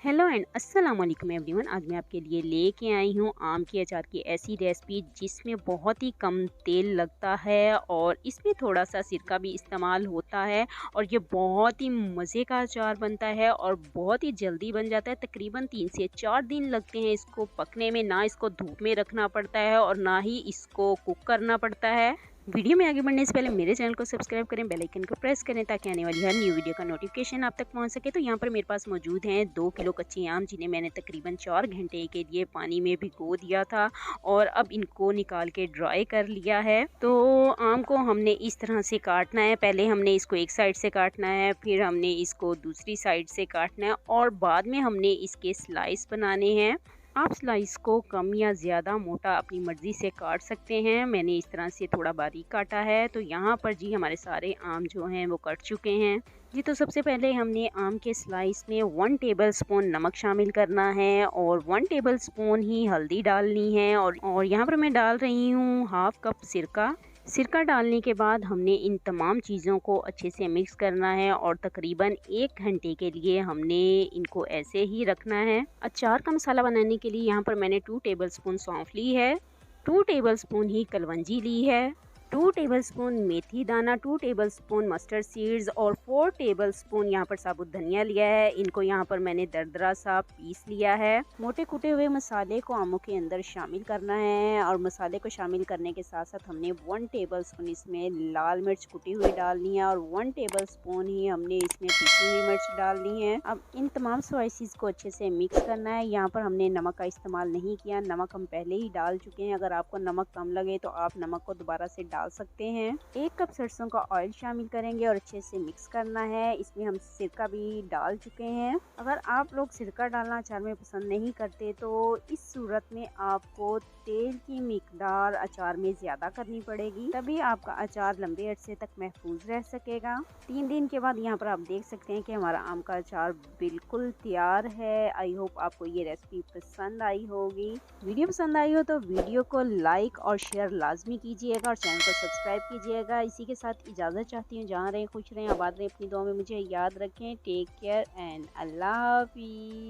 Hello and अस्सलाम वालेकुम everyone. आज मैं आपके लिए लेके आई हूँ आम के अचार की ऐसी रेसिपी जिसमें बहुत ही कम तेल लगता है और इसमें थोड़ा सा सिरका भी इस्तेमाल होता है और ये बहुत ही मज़े का अचार बनता है और बहुत ही जल्दी बन जाता है। तकरीबन 3 से 4 दिन लगते हैं इसको पकने में। ना इसको धूप में रखना पड़ता है और ना ही इसको कुक करना पड़ता है। वीडियो में आगे बढ़ने से पहले मेरे चैनल को सब्सक्राइब करें, बेल आइकन को प्रेस करें ताकि आने वाली हर न्यू वीडियो का नोटिफिकेशन आप तक पहुंच सके। तो यहाँ पर मेरे पास मौजूद हैं 2 किलो कच्चे आम जिन्हें मैंने तकरीबन 4 घंटे के लिए पानी में भिगो दिया था और अब इनको निकाल के ड्राई कर लिया है। तो आम को हमने इस तरह से काटना है। पहले हमने इसको एक साइड से काटना है, फिर हमने इसको दूसरी साइड से काटना है और बाद में हमने इसके स्लाइस बनाने हैं। आप स्लाइस को कम या ज़्यादा मोटा अपनी मर्ज़ी से काट सकते हैं। मैंने इस तरह से थोड़ा बारीक काटा है। तो यहाँ पर जी हमारे सारे आम जो हैं वो कट चुके हैं जी। तो सबसे पहले हमने आम के स्लाइस में 1 टेबल स्पून नमक शामिल करना है और 1 टेबल स्पून ही हल्दी डालनी है और यहाँ पर मैं डाल रही हूँ हाफ कप सिरका। सिरका डालने के बाद हमने इन तमाम चीज़ों को अच्छे से मिक्स करना है और तकरीबन 1 घंटे के लिए हमने इनको ऐसे ही रखना है। अचार का मसाला बनाने के लिए यहाँ पर मैंने 2 टेबलस्पून सौंफ ली है, 2 टेबलस्पून ही कलवंजी ली है, 2 टेबलस्पून मेथी दाना, 2 टेबलस्पून मस्टर्ड सीड्स और 4 टेबलस्पून यहाँ पर साबुत धनिया लिया है। इनको यहाँ पर मैंने दरदरा सा पीस लिया है। मोटे कुटे हुए मसाले को आमों के अंदर शामिल करना है और मसाले को शामिल करने के साथ साथ हमने 1 टेबलस्पून इसमें लाल मिर्च कुटी हुई डालनी है और 1 टेबलस्पून ही हमने इसमें पिसी हुई मिर्च डालनी है। अब इन तमाम स्पाइसेस को अच्छे से मिक्स करना है। यहाँ पर हमने नमक का इस्तेमाल नहीं किया, नमक हम पहले ही डाल चुके हैं। अगर आपको नमक कम लगे तो आप नमक को दोबारा से डाल सकते हैं। 1 कप सरसों का ऑयल शामिल करेंगे और अच्छे से मिक्स करना है। इसमें हम सिरका भी डाल चुके हैं। अगर आप लोग सिरका डालना अचार में पसंद नहीं करते तो इस सूरत में आपको तेल की मिकदार अचार में ज़्यादा करनी पड़ेगी, तभी आपका अचार लंबे अरसे तक महफूज रह सकेगा। 3 दिन के बाद यहाँ पर आप देख सकते हैं कि हमारा आम का अचार बिल्कुल तैयार है। आई होप आपको ये रेसिपी पसंद आई होगी। वीडियो पसंद आई हो तो वीडियो को लाइक और शेयर लाजमी कीजिएगा और चैनल को सब्सक्राइब कीजिएगा। इसी के साथ इजाज़त चाहती हूँ। जहाँ रहें खुश रहें, आबाद रहें, अपनी दुआ में मुझे याद रखें। टेक केयर एंड अल्लाह हाफिज़।